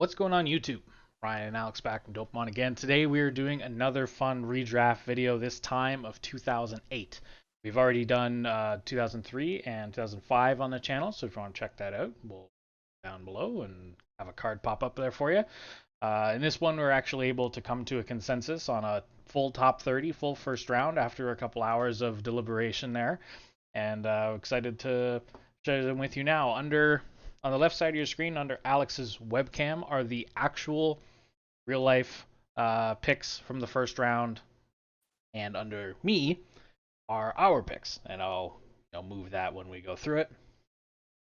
What's going on YouTube? Ryan and Alex back from Dopamon again. Today we are doing another fun redraft video, this time of 2008. We've already done 2003 and 2005 on the channel, so if you want to check that out, we'll down below and have a card pop up there for you. In this one, we're actually able to come to a consensus on a full top 30, full first round after a couple hours of deliberation there, and excited to share them with you now. On the left side of your screen, under Alex's webcam, are the actual real life picks from the first round, and under me are our picks, and I'll move that when we go through it.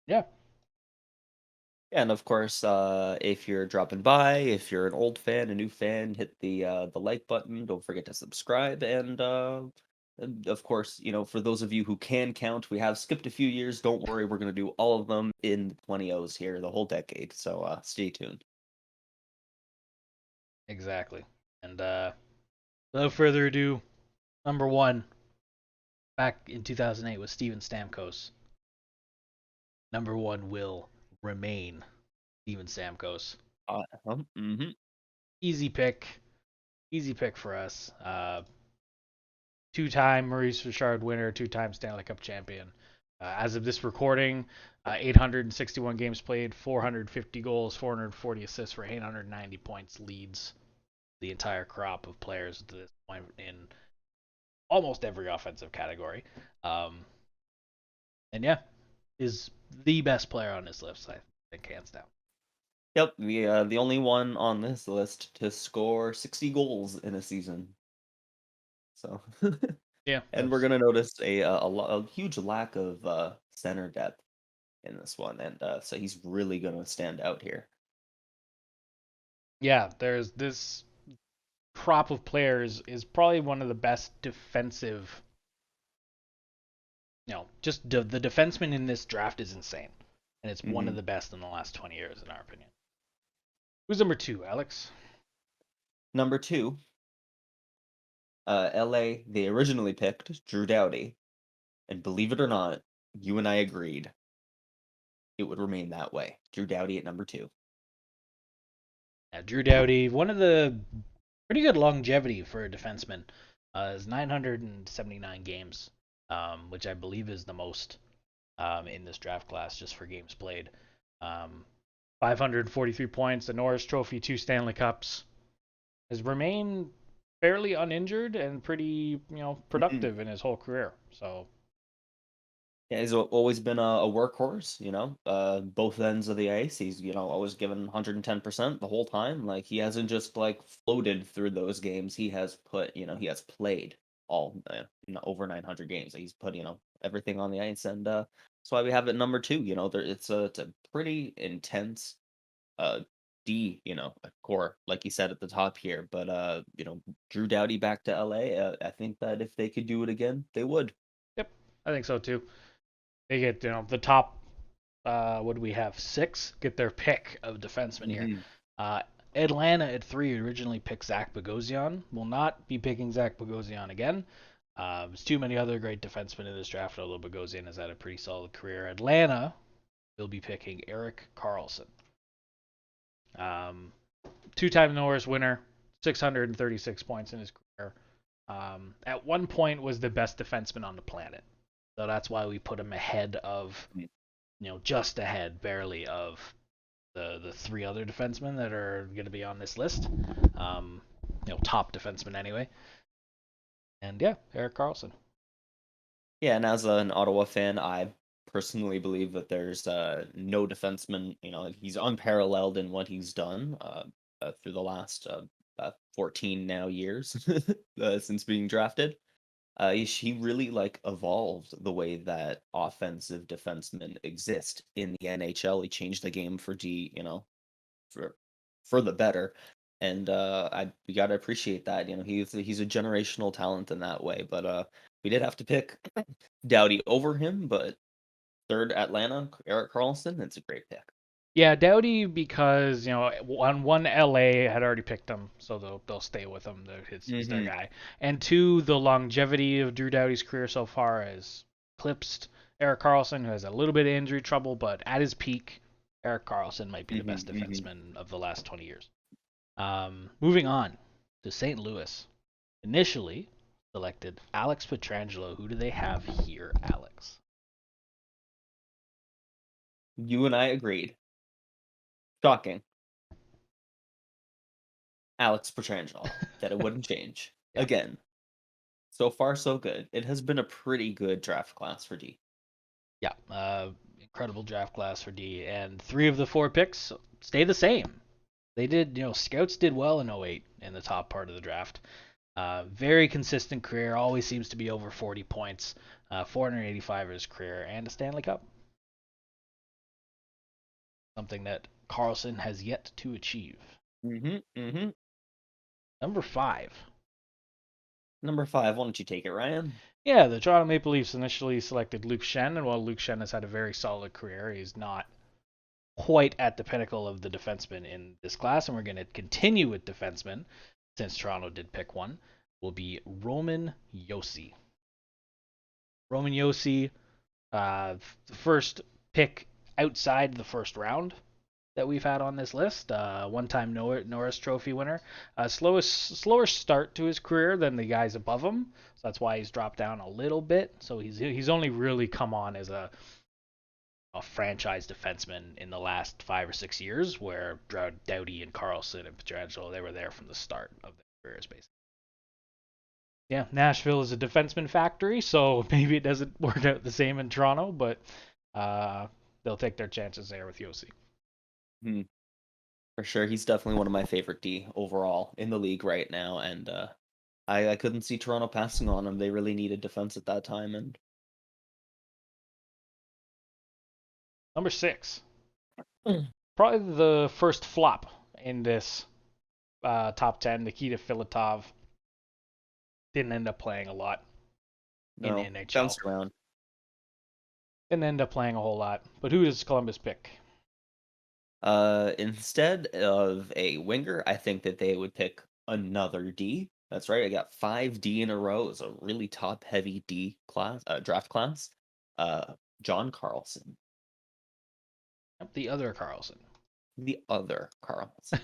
Yeah. Yeah, and of course, if you're dropping by, if you're an old fan, a new fan, hit the like button. Don't forget to subscribe, and of course, for those of you who can count, we have skipped a few years. Don't worry, we're gonna do all of them in the 20s here, the whole decade. So stay tuned. Exactly. And without further ado, number one back in 2008 was Steven Stamkos. Number one will remain Steven Stamkos. Mm-hmm. Easy pick for us. Two-time Maurice Richard winner, two-time Stanley Cup champion. As of this recording, 861 games played, 450 goals, 440 assists for 890 points, leads the entire crop of players to this point in almost every offensive category. And yeah, is the best player on this list, I think, hands down. Yep, the only one on this list to score 60 goals in a season. So Yeah, and we're gonna notice a huge lack of center depth in this one, and so he's really gonna stand out here. Yeah, there's this crop of players is probably one of the best defensive. Just the defenseman in this draft is insane, and it's one of the best in the last 20 years, in our opinion. Who's number two, Alex? Number two, LA, they originally picked Drew Doughty, and believe it or not, you and I agreed it would remain that way. Drew Doughty at number two. Yeah, Drew Doughty, one of the pretty good longevity for a defenseman. Is 979 games, which I believe is the most in this draft class just for games played. 543 points, the Norris Trophy, 2 Stanley Cups. Has remained fairly uninjured and pretty, productive in his whole career. So Yeah, he's always been a workhorse, both ends of the ice. He's, always given 110% the whole time. Like, he hasn't just, like, floated through those games. He has put, he has played all, over 900 games. He's put, everything on the ice. And that's why we have it number two. It's a pretty intense D, core, like you said at the top here. But, Drew Doughty back to LA, I think that if they could do it again, they would. yep, I think so too. They get the top. What do we have? 6 get their pick of defensemen here. Atlanta at 3 originally picked Zach Bogosian. Will not be picking Zach Bogosian again. There's too many other great defensemen in this draft, although Bogosian has had a pretty solid career. Atlanta will be picking Erik Karlsson. Two-time Norris winner, 636 points in his career. At one point was the best defenseman on the planet. So that's why we put him ahead of, just ahead, barely, of the 3 other defensemen that are going to be on this list. Top defensemen anyway. And yeah, Erik Karlsson. Yeah, and as an Ottawa fan, I personally believe that there's no defenseman, he's unparalleled in what he's done through the last 14 now years since being drafted. He really like evolved the way that offensive defensemen exist in the NHL. He changed the game for for the better, and we gotta appreciate that. He's a generational talent in that way. But we did have to pick Doughty over him, but third Atlanta, Erik Karlsson. It's a great pick. Yeah, Doughty, because on one LA had already picked him, so they'll stay with him. He's their guy. And 2, the longevity of Drew Doughty's career so far has eclipsed Erik Karlsson, who has a little bit of injury trouble, but at his peak, Erik Karlsson might be the best Mm-hmm, mm-hmm. defenseman of the last 20 years. Moving on to St. Louis. Initially selected Alex Pietrangelo. Who do they have here, Alex? You and I agreed. Shocking. Alex Pietrangelo. That it wouldn't change. Yeah. Again, so far so good. It has been a pretty good draft class for D. Yeah, incredible draft class for D, and 3 of the 4 picks stay the same. They did, scouts did well in 08 in the top part of the draft. Very consistent career, always seems to be over 40 points, 485 of his career, and a Stanley Cup. Something that Carlson has yet to achieve. Mm-hmm, mm-hmm. Number 5. Number 5, why don't you take it, Ryan? Yeah, the Toronto Maple Leafs initially selected Luke Schenn, and while Luke Schenn has had a very solid career, he's not quite at the pinnacle of the defensemen in this class, and we're going to continue with defensemen, since Toronto did pick one, will be Roman Josi. Roman Josi, the first pick outside the first round that we've had on this list. One-time Norris Trophy winner. Slower start to his career than the guys above him, so that's why he's dropped down a little bit. So he's only really come on as a franchise defenseman in the last 5 or 6 years, where Doughty and Karlsson and Pietrangelo, they were there from the start of their careers, basically. Yeah, Nashville is a defenseman factory, so maybe it doesn't work out the same in Toronto, but they'll take their chances there with Josi. For sure, he's definitely one of my favorite D overall in the league right now, and I couldn't see Toronto passing on him. They really needed defense at that time, and Number 6. Probably the first flop in this top 10, Nikita Filatov. Didn't end up playing a lot in the NHL. Bounced around. Didn't end up playing a whole lot. But who does Columbus pick? Instead of a winger, I think that they would pick another D. That's right. I got 5 D in a row. It's a really top-heavy D class, draft class. John Carlson. The other Carlson. The other Carlson.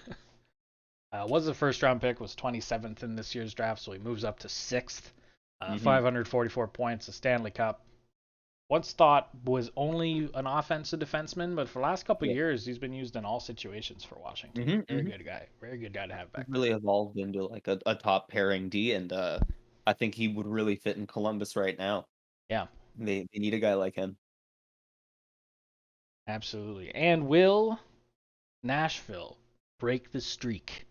Was the first round pick, was 27th in this year's draft, so he moves up to 6th. 544 points, a Stanley Cup. Once thought was only an offensive defenseman, but for the last couple of years, he's been used in all situations for Washington. Good guy. Very good guy to have back. Really evolved into like a top pairing D, and I think he would really fit in Columbus right now. Yeah. They need a guy like him. Absolutely. And will Nashville break the streak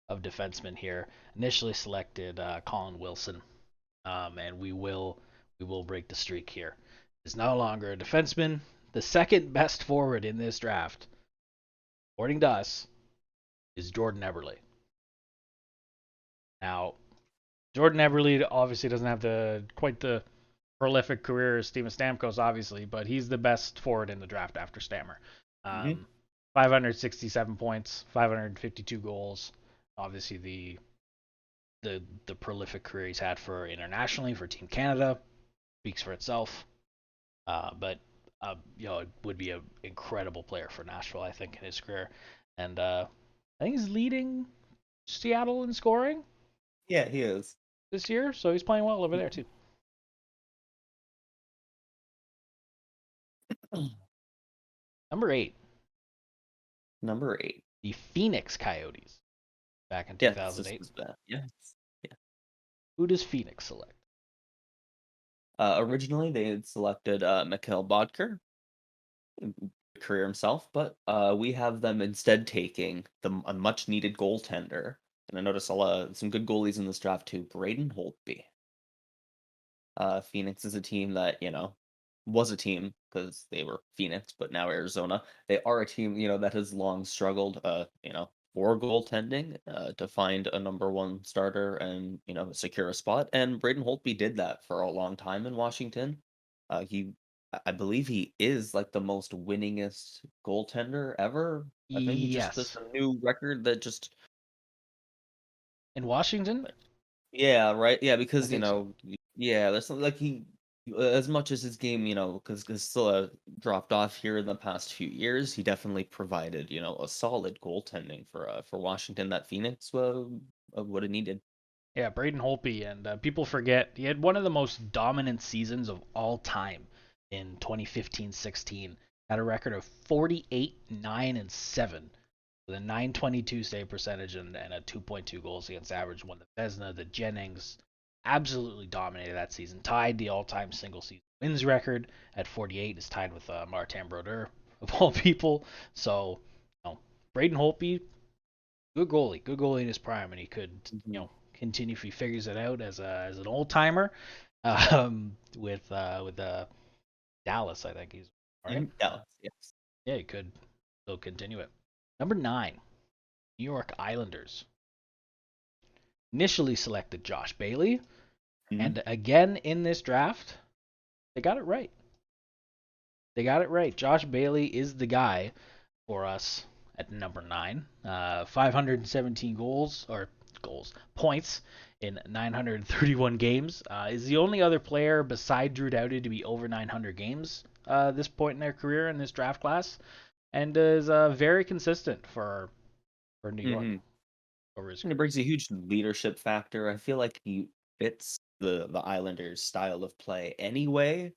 of defensemen here? Initially selected Colin Wilson, and we will break the streak here. Is no longer a defenseman. The second best forward in this draft, according to us, is Jordan Eberle. Now, Jordan Eberle obviously doesn't have quite the prolific career as Steven Stamkos, obviously, but he's the best forward in the draft after Stammer. 567 points, 552 goals. Obviously, the prolific career he's had for internationally for Team Canada speaks for itself. But it would be an incredible player for Nashville, I think, in his career. And I think he's leading Seattle in scoring. Yeah, he is this year, so he's playing well over there too. Number 8. The Phoenix Coyotes back in 2008. Yes. Who does Phoenix select? Originally, they had selected Mickael Boedker, career himself, but we have them instead taking a much-needed goaltender. And I noticed some good goalies in this draft too. Braden Holtby. Phoenix is a team that, was a team because they were Phoenix, but now Arizona. They are a team, that has long struggled, for goaltending, to find a number 1 starter and, secure a spot. And Braden Holtby did that for a long time in Washington. I believe he is like the most winningest goaltender ever. I think he just set a new record that just in Washington. Yeah, right. Yeah, because there's something like As much as his game, because still dropped off here in the past few years, he definitely provided, a solid goaltending for Washington that Phoenix would have needed. Yeah, Braden Holtby, and people forget he had one of the most dominant seasons of all time in 2015-16. Had a record of 48, 9, and 7 with a 922 save percentage and a 2.2 goals against average. Won the Vezina, the Jennings. Absolutely dominated that season. Tied the all-time single-season wins record at 48. Is tied with Martin Brodeur of all people. So, Braden Holtby, good goalie in his prime, and he could, continue if he figures it out as an old timer, with Dallas. I think he's right. Dallas, yes. Yeah, he could still continue it. Number 9, New York Islanders. Initially selected Josh Bailey, and again in this draft, they got it right. Josh Bailey is the guy for us at number 9. 517 points in 931 games. Is the only other player beside Drew Doughty to be over 900 games this point in their career in this draft class, and is very consistent for New York over his And it career. brings a huge leadership factor. I feel like he fits the Islanders' style of play anyway.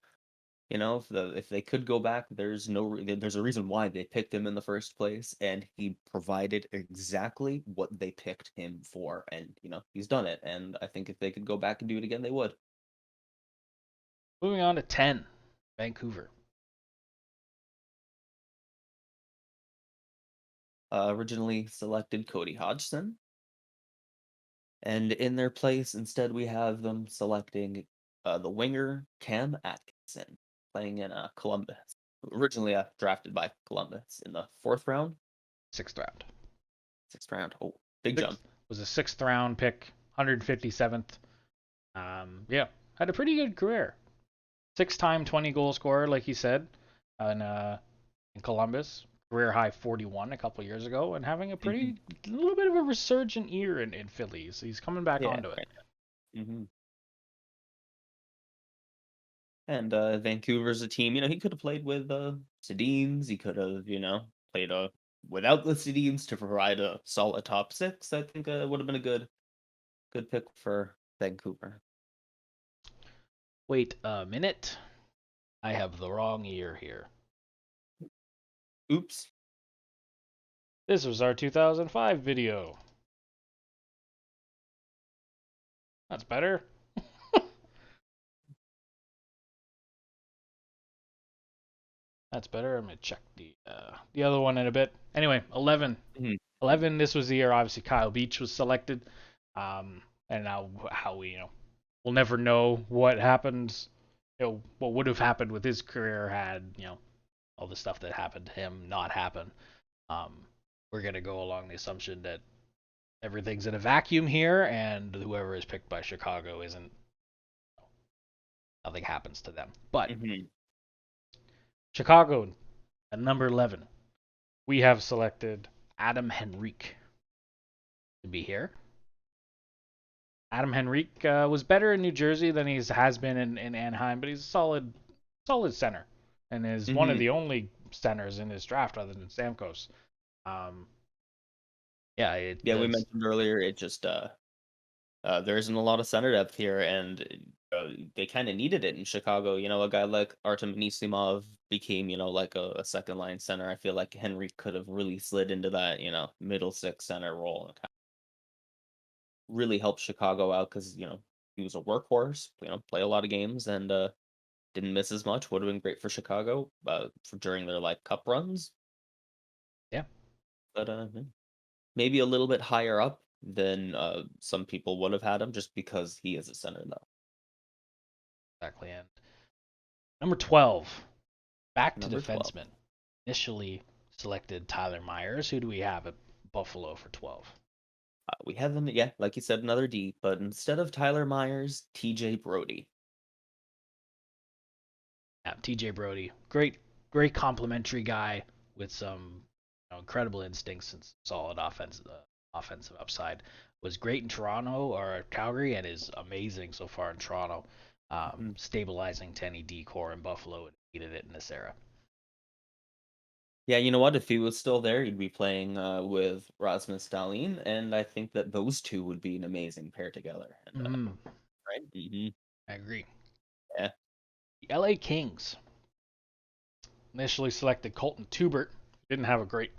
If they could go back, there's a reason why they picked him in the first place, and he provided exactly what they picked him for, and he's done it. And I think if they could go back and do it again, they would. Moving on to 10, Vancouver. Originally selected Cody Hodgson, and in their place, instead, we have them selecting the winger Cam Atkinson, playing in Columbus. Originally drafted by Columbus in the 4th round. 6th round. 6th round. Oh, big jump. Was a 6th round pick, 157th. Yeah, had a pretty good career. 6-time 20-goal scorer, like he said, in Columbus. Career high 41 a couple years ago, and having a little bit of a resurgent year in Philly. So he's coming back onto it. Mm-hmm. And Vancouver's a team, he could have played with Sedins. He could have, played without the Sedins to provide a solid top 6. I think would have been a good pick for Vancouver. Wait a minute. I have the wrong year here. Oops. This was our 2005 video. That's better. That's better. I'm gonna check the other one in a bit. Anyway, 11. 11. This was the year obviously Kyle Beach was selected. And now how we'll never know what happened. What would have happened with his career had all the stuff that happened to him not happen. We're gonna go along the assumption that everything's in a vacuum here, and whoever is picked by Chicago isn't. Nothing happens to them, but. Chicago, at number 11, we have selected Adam Henrique to be here. Adam Henrique was better in New Jersey than he has been in Anaheim, but he's a solid center, and is one of the only centers in this draft other than Stamkos. We mentioned earlier, it just there isn't a lot of center depth here, and they kind of needed it in Chicago. A guy like Artem Anisimov became, like a second line center. I feel like Henry could have really slid into that, middle 6 center role and really helped Chicago out because, he was a workhorse, play a lot of games and didn't miss as much. Would have been great for Chicago during their cup runs. Yeah. But maybe a little bit higher up than some people would have had him just because he is a center, though. Exactly. And number 12, back to Number defenseman. 12. Initially selected Tyler Myers. Who do we have at Buffalo for 12? We have him, like you said, another D, but instead of Tyler Myers, TJ Brodie. Yeah, TJ Brodie. Great complimentary guy with some incredible instincts and solid offensive upside. Was great in Toronto or Calgary and is amazing so far in Toronto. Stabilizing to any D-core in Buffalo and needed it in this era. Yeah, you know what? If he was still there, he'd be playing with Rasmus Dahlin, and I think that those two would be an amazing pair together. And, right? I agree. Yeah. The LA Kings initially selected Colton Tubert. Didn't have a great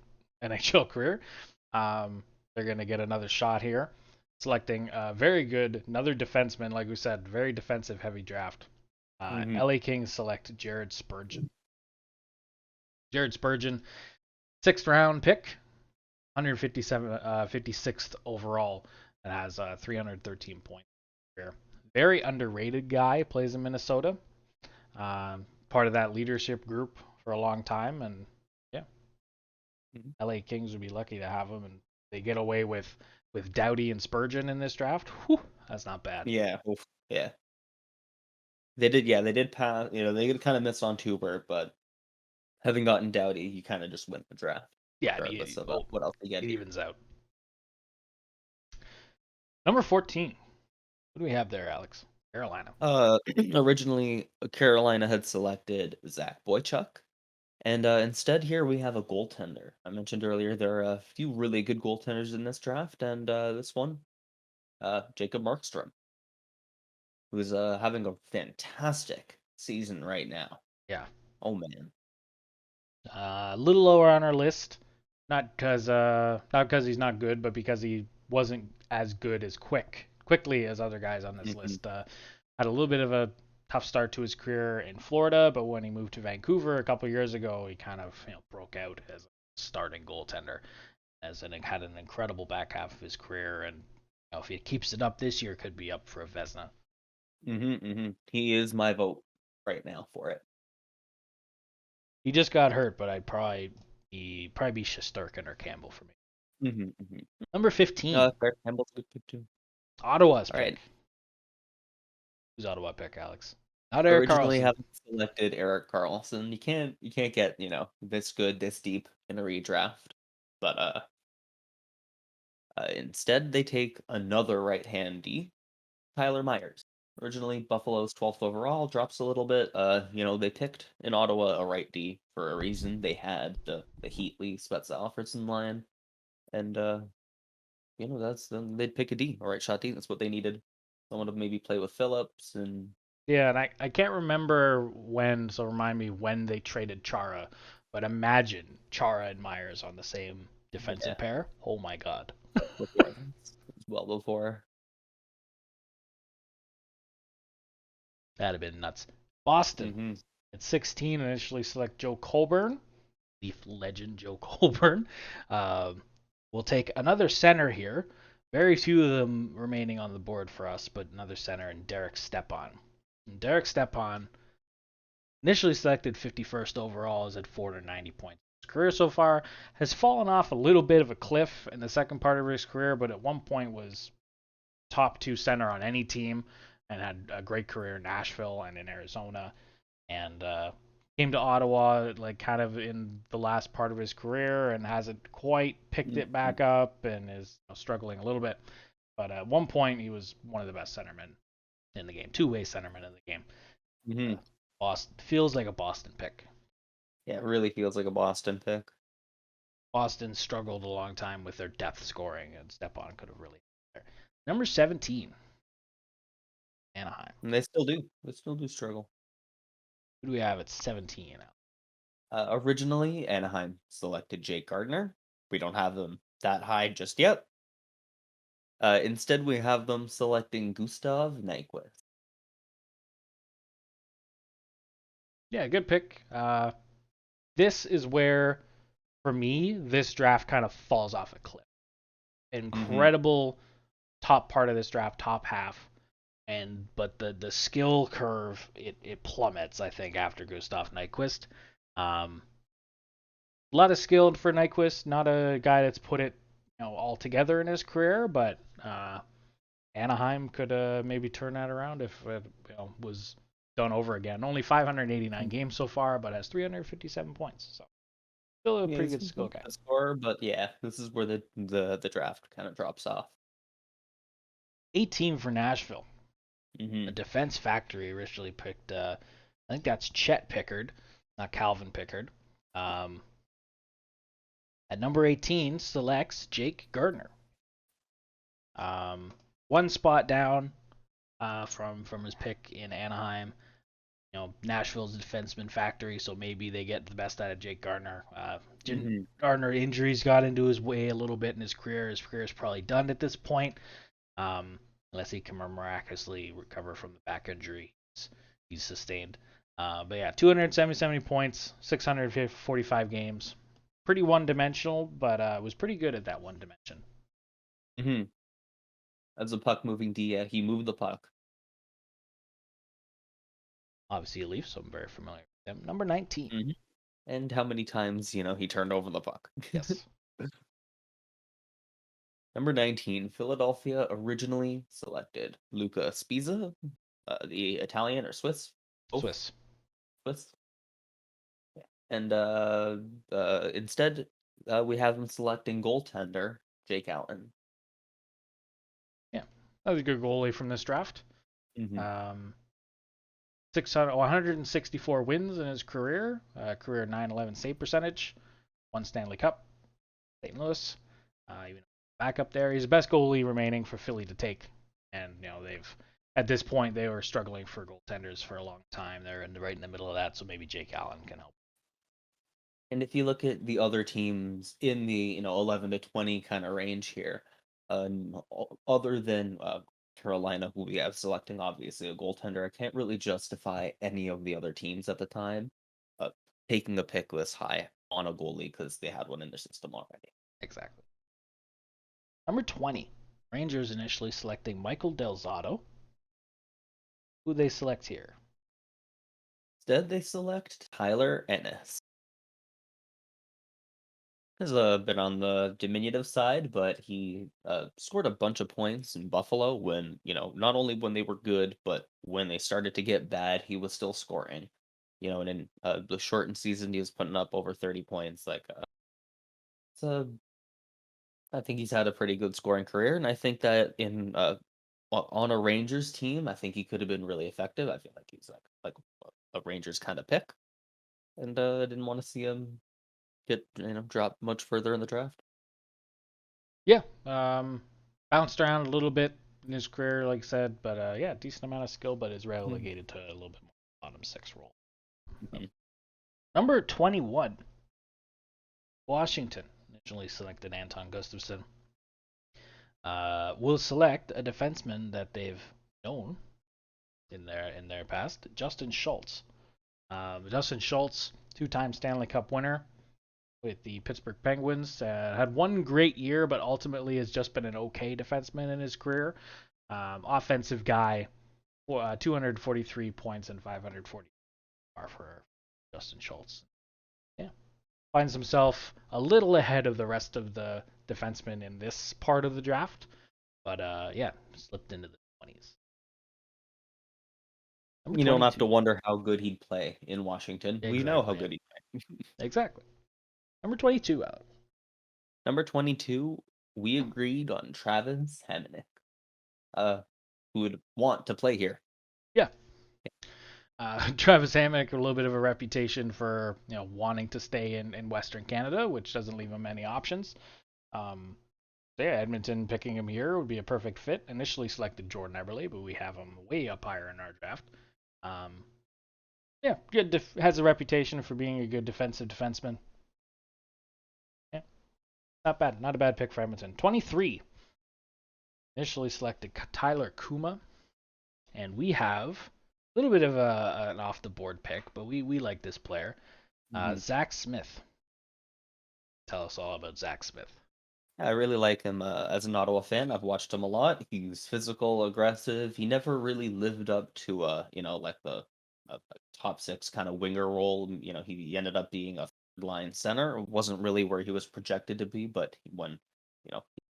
NHL career. They're going to get another shot here. Selecting very good, another defenseman, like we said, very defensive heavy draft. LA Kings select Jared Spurgeon. Jared Spurgeon, 6th round pick, 56th overall, and has 313 points here. Very underrated guy, plays in Minnesota. Part of that leadership group for a long time, and yeah, LA Kings would be lucky to have him, and they get away with Doughty and Spurgeon in this draft. Whew, that's not bad. Yeah. Oof. Yeah. They did. Yeah, they did pass. They did kind of miss on Tuber, but having gotten Doughty, you kind of just win the draft, Yeah, regardless of what else they get. It evens out. Number 14. What do we have there, Alex? Carolina. Originally, Carolina had selected Zach Boychuk, and instead here we have a goaltender. I mentioned earlier there are a few really good goaltenders in this draft, and this one, Jacob Markstrom, who's having a fantastic season right now. Yeah. Oh man. A little lower on our list, not because he's not good, but because he wasn't as good as quickly as other guys on this list. Had a little bit of a tough start to his career in Florida, but when he moved to Vancouver a couple years ago, he kind of broke out as a starting goaltender, had an incredible back half of his career, and if he keeps it up this year, could be up for a Vezina. He is my vote right now for it. He just got hurt, but I'd probably be Shesterkin or Campbell for me. Number 15. Campbell's a good pick too. Ottawa's pick. Right. Who's Ottawa pick, Alex? Not Erik Karlsson. Originally haven't selected Erik Karlsson. You can't get this good this deep in a redraft, but instead they take another right-hand D, Tyler Myers. Originally Buffalo's 12th overall, drops a little bit. They picked in Ottawa a right D for a reason. They had the Heatley, Spezza, Alfredson line, and they'd pick a D, a right shot D. That's what they needed. Someone to maybe play with Phillips and. Yeah, and I can't remember when, so remind me when they traded Chara, but imagine Chara and Myers on the same defensive pair. Oh my god. Well before. That'd have been nuts. Boston at 16 initially select Joe Colborn, Leaf legend Joe Colborn. We'll take another center here. Very few of them remaining on the board for us, but another center in Derek Stepan. And Derek Stepan, initially selected 51st overall, is at 490 points. His career so far has fallen off a little bit of a cliff in the second part of his career, but at one point was top 2 center on any team and had a great career in Nashville and in Arizona, and came to Ottawa kind of in the last part of his career and hasn't quite picked it back up and is struggling a little bit. But at one point, he was one of the best centermen in the game, two-way centermen in the game. Boston feels like a Boston pick. Yeah, it really feels like a Boston pick. Boston struggled a long time with their depth scoring, and Stepan could have really. Number 17. Anaheim. And they still do. They still do struggle. Who do we have at 17? Originally, Anaheim selected Jake Gardiner. We don't have them that high just yet. Instead, we have them selecting Gustav Nyquist. Yeah, good pick. This is where, for me, this draft kind of falls off a cliff. Incredible top part of this draft, top half. But the skill curve it plummets, I think, after Gustav Nyquist. A lot of skill for Nyquist, not a guy that's put it all together in his career, but Anaheim could maybe turn that around if it was done over again. Only 589 games so far, but has 357 points. So still a pretty good skill guy. Score, but yeah, this is where the draft kind of drops off. 18 for Nashville. The Hmm. Defense Factory originally picked, I think that's Chet Pickard, not Calvin Pickard. Um, at number 18 selects Jake Gardiner. Um, one spot down from his pick in Anaheim. Nashville's a defenseman factory, so maybe they get the best out of Jake Gardiner. Hmm. Gardiner injuries got into his way a little bit in his career. His career is probably done at this point, unless he can miraculously recover from the back injury he's sustained. But yeah, 277 points, 645 games. Pretty one-dimensional, but was pretty good at that one dimension. Hmm. As a puck moving D, he moved the puck. Obviously a Leaf, so I'm very familiar with him. Number 19. Hmm. And how many times, he turned over the puck. Yes. Number 19, Philadelphia originally selected Luca Spiza, the Italian or Swiss, both Swiss. Swiss. Yeah. And instead, we have him selecting goaltender Jake Allen. Yeah. That was a good goalie from this draft. Hmm. 164 wins in his career, career 911 save percentage, one Stanley Cup, St. Louis. Even back up there, he's the best goalie remaining for Philly to take. And they've at this point they were struggling for goaltenders for a long time. They're right in the middle of that, so maybe Jake Allen can help. And if you look at the other teams in the 11 to 20 kind of range here, other than Carolina, who we have selecting obviously a goaltender, I can't really justify any of the other teams at the time uh, taking a pick this high on a goalie because they had one in their system already. Exactly. Number 20, Rangers initially selecting Mickael Del Zotto. Who they select here? Instead, they select Tyler Ennis. Has been on the diminutive side, but he scored a bunch of points in Buffalo when, not only when they were good, but when they started to get bad, he was still scoring. And in the shortened season, he was putting up over 30 points. Like, so I think he's had a pretty good scoring career, and I think that on a Rangers team, I think he could have been really effective. I feel like he's like a Rangers kind of pick, and I didn't want to see him get drop much further in the draft. Yeah, bounced around a little bit in his career, like I said, but yeah, decent amount of skill, but is relegated to a little bit more bottom six role. Mhm. Number 21, Washington originally selected Anton Gustafsson. Will select a defenseman that they've known in their past, Justin Schultz. Justin Schultz, two-time Stanley Cup winner with the Pittsburgh Penguins, had one great year, but ultimately has just been an okay defenseman in his career. Offensive guy, 243 points and 540 for Justin Schultz. Yeah, finds himself a little ahead of the rest of the defensemen in this part of the draft, but yeah, slipped into the 20s. Number You don't have to 22. wonder how good he'd play in Washington. We know how Exactly. good he'd play. Exactly. Number 22 out. Number 22, we agreed on Travis Hamonic, who would want to play here. Yeah. Travis Hamonic, a little bit of a reputation for wanting to stay in Western Canada, which doesn't leave him many options. Um, so yeah, Edmonton picking him here would be a perfect fit. Initially selected Jordan Eberle, but we have him way up higher in our draft. Um, yeah, good. Has a reputation for being a good defensive defenseman. Yeah, not bad. Not a bad pick for Edmonton. 23. Initially selected Tyler Kuma, and we have a little bit of an off the board pick, but we like this player. Mhm. Zach Smith. Tell us all about Zach Smith. I really like him as an Ottawa fan. I've watched him a lot. He's physical, aggressive. He never really lived up to like the top six kind of winger role. He ended up being a third line center. It wasn't really where he was projected to be, but when he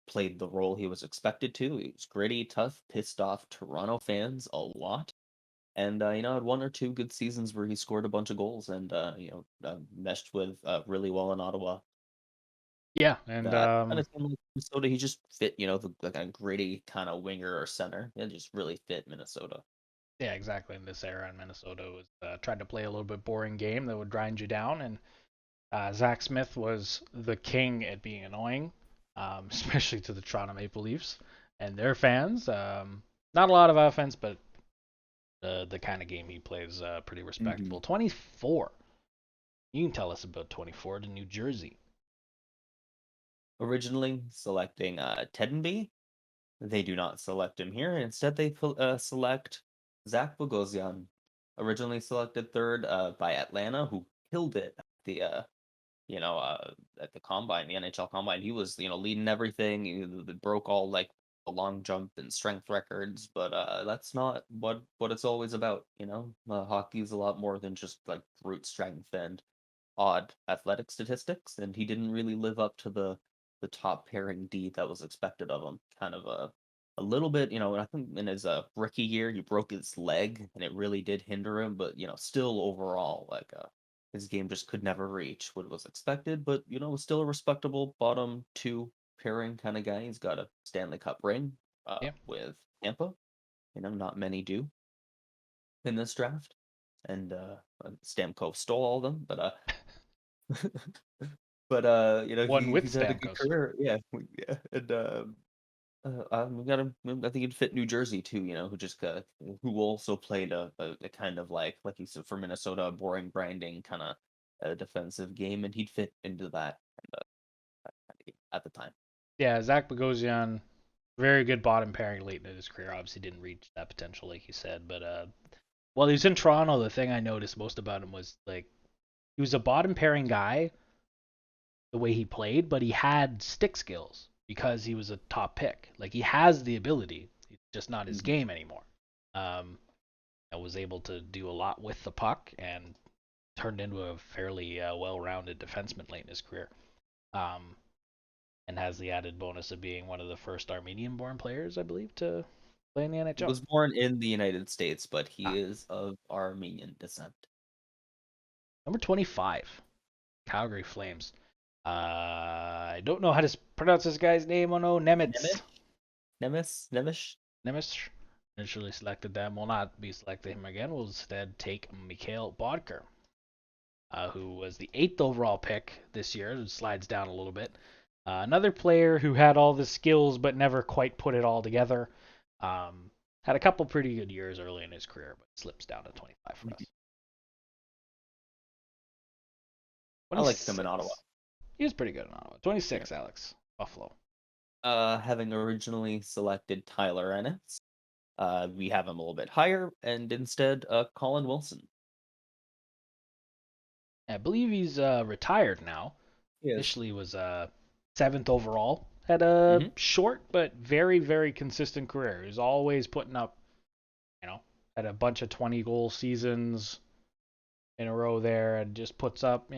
played the role he was expected to, he was gritty, tough, pissed off Toronto fans a lot. And had one or two good seasons where he scored a bunch of goals and meshed with really well in Ottawa. Yeah, and That kind of seemed like Minnesota. He just fit, the kind of gritty kind of winger or center. It just really fit Minnesota. yeah, exactly. In this era in Minnesota was tried to play a little bit boring game that would grind you down, and Zach Smith was the king at being annoying, especially to the Toronto Maple Leafs and their fans. Not a lot of offense, but the kind of game he plays pretty Hmm. respectable. 24. You can tell us about 24 to New Jersey. Originally selecting Tedenby, they do not select him here. Instead, they select Zach Bogosian, originally selected third by Atlanta, who killed it at at the combine, the NHL combine. He was, leading everything. He broke all like the long jump and strength records, but that's not what it's always about. Hockey is a lot more than just like brute strength and odd athletic statistics, and he didn't really live up to the top pairing D that was expected of him. Kind of a little bit, and I think in his rookie year he broke his leg, and it really did hinder him. But still overall, like his game just could never reach what was expected. But was still a respectable bottom two pairing kind of guy. He's got a Stanley Cup ring Yeah. with Tampa. Not many do in this draft, and Stamkos stole all of them, but but One with he's had a good Stamkos. career. Yeah, yeah, and we got him. I think he'd fit New Jersey too. Who just who also played a kind of like you said for Minnesota, a boring grinding kind of defensive game, and he'd fit into that at the time. Yeah, Zach Bogosian, very good bottom pairing late in his career. Obviously didn't reach that potential, like you said. But while he was in Toronto, the thing I noticed most about him was like he was a bottom pairing guy the way he played, but he had stick skills because he was a top pick. Like he has the ability, it's just not his Mhm. game anymore. Um, I was able to do a lot with the puck and turned into a fairly well-rounded defenseman late in his career. Um, and has the added bonus of being one of the first Armenian-born players, I believe, to play in the He NHL. was born in the United States, but he Ah, is of Armenian descent. number 25, Calgary Flames. I don't know how to pronounce this guy's name. Oh no, Nemitz. Nemes, Nemish. Nemitz initially selected them. Will not be selecting him again. Will instead take Mickael Boedker, who was the 8th overall pick this year. It slides down a little bit. Another player who had all the skills but never quite put it all together. Um, had a couple pretty good years early in his career, but slips down to 25 for us. I liked him in Ottawa. 26. He was pretty good in Ottawa. 26, Alex. Buffalo. Having originally selected Tyler Ennis, we have him a little bit higher, and instead, Colin Wilson. I believe he's retired now. Yes. Initially was 7th overall. Had a Hmm. short but very, very consistent career. He was always putting up, you know, had a bunch of 20-goal seasons in a row there and just puts up,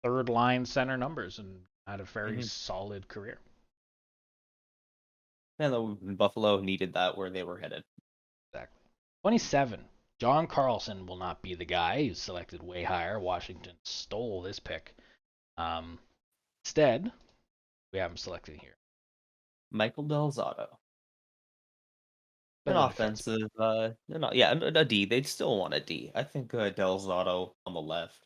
third line center numbers and had a very Hmm. solid career. And Buffalo needed that where they were headed. Exactly. 27. John Carlson will not be the guy. He's selected way higher. Washington stole this pick. Instead, we have him selected here. Michael Del Zotto. An Another defenseman. offensive, not yeah, a D. They'd still want a D. I think Del Zotto on the left,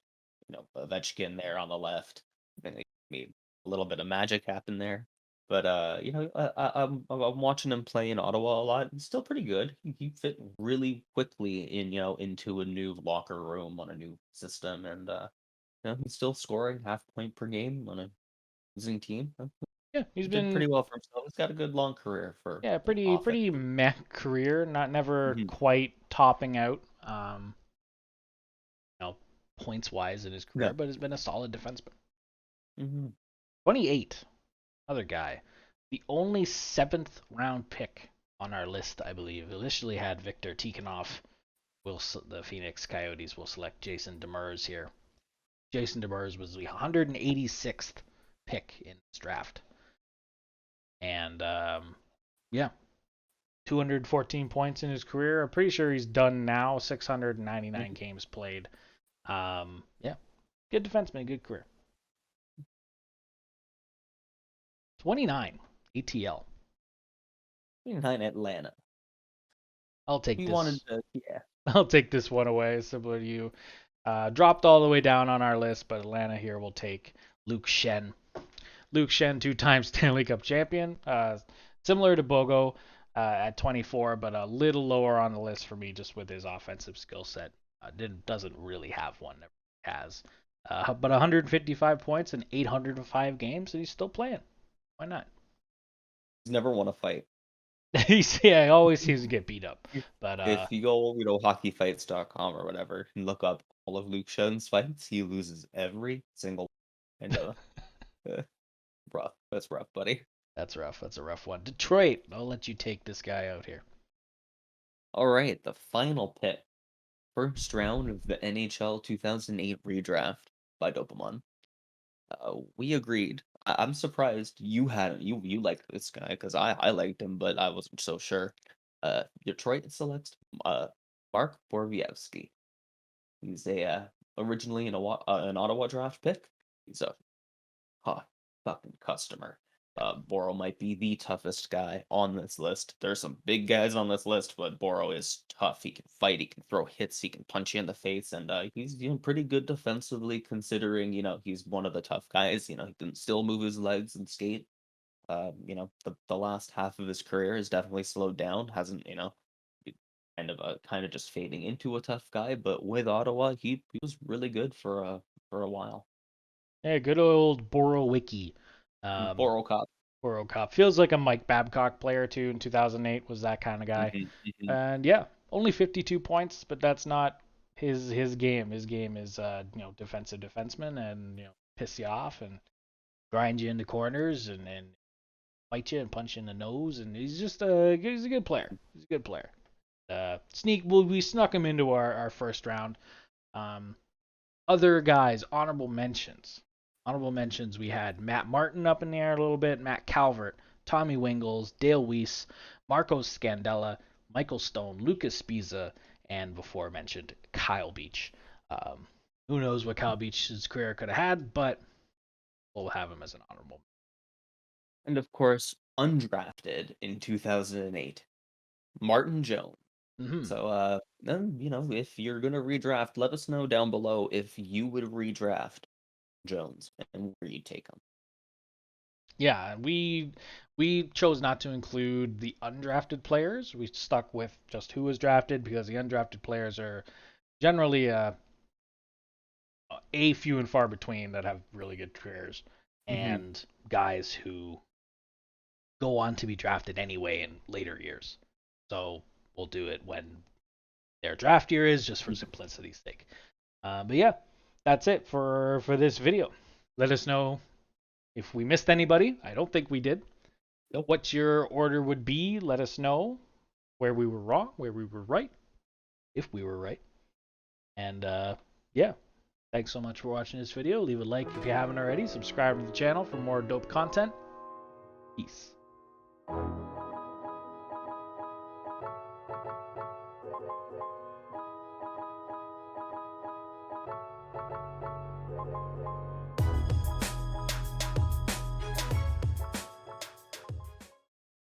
Ovechkin there on the left. I think maybe a little bit of magic happened there. But I'm watching him play in Ottawa a lot. He's still pretty good. He fit really quickly into a new locker room on a new system, and he's still scoring half point per game on a losing team. Yeah, he's He did been pretty well for himself. He's got a good long career for yeah offense. pretty meh career. Not never Hmm. quite topping out. You know, points wise in his career, No. but has been a solid defenseman. Hmm. 28. Another guy. The only 7th round pick on our list, I believe. Initially had Victor Tikhonov. The Phoenix Coyotes will select Jason Demers here. Jason Demers was the 186th pick in this draft. And yeah, 214 points in his career. I'm pretty sure he's done now. 699 games played. Yeah, good defenseman, good career. 29 ATL. 29 Atlanta. I'll take We this. wanted to, yeah. I'll take this one away, similar to you. Dropped all the way down on our list, but Atlanta here will take Luke Schenn. Luke Schenn, 2-time Stanley Cup champion. Similar to Bogo at 24, but a little lower on the list for me just with his offensive skill set. Doesn't really have one, never has. But 155 points in 805 games, and he's still playing. Why not? He's never won a fight. He always seems to get beat up. But if you go, hockeyfights.com or whatever, and look up all of Luke Schenn's fights, he loses every single one. And rough. That's rough, buddy. That's rough. That's a rough one. Detroit, I'll let you take this guy out here. All right, the final pick. First round of the NHL 2008 redraft by Dopamon. We agreed. I'm surprised you hadn't. You liked this guy because I liked him, but I wasn't so sure. Detroit selects Mark Borowiecki. He's originally an Ottawa draft pick. He's a fucking customer. Boro might be the toughest guy on this list. There's some big guys on this list, but Boro is tough. He can fight, he can throw hits, he can punch you in the face, and he's pretty good defensively considering he's one of the tough guys. He can still move his legs and skate. The last half of his career has definitely slowed down. Hasn't kind of just fading into a tough guy, but with Ottawa, he was really good for a while. Yeah, good old Borowiecki. Boro Cop. Boro Cop. Feels like a Mike Babcock player, too, in 2008, was that kind of guy. Mm-hmm. And, yeah, only 52 points, but that's not his game. His game is, defensive defenseman and, piss you off and grind you into corners and fight you and punch you in the nose. And he's just he's a good player. He's a good player. We snuck him into our first round. Other guys, honorable mentions. Honorable mentions, we had Matt Martin up in the air a little bit, Matt Calvert, Tommy Wingles, Dale Weiss, Marco Scandella, Michael Stone, Lucas Spiza, and before mentioned Kyle Beach. Who knows what Kyle Beach's career could have had, but we'll have him as an honorable. And of course, undrafted in 2008, Martin Jones. Mm-hmm. So, if you're gonna redraft, let us know down below if you would redraft Jones and where you take him. Yeah, we chose not to include the undrafted players. We stuck with just who was drafted because the undrafted players are generally a few and far between that have really good careers and guys who go on to be drafted anyway in later years. So we'll do it when their draft year is, just for simplicity's sake. But yeah, that's it for this video. Let us know if we missed anybody. I don't think we did. Nope. What your order would be, let us know where we were wrong, where we were right, if we were right. And yeah, thanks so much for watching this video. Leave a like if you haven't already. Subscribe to the channel for more dope content. Peace.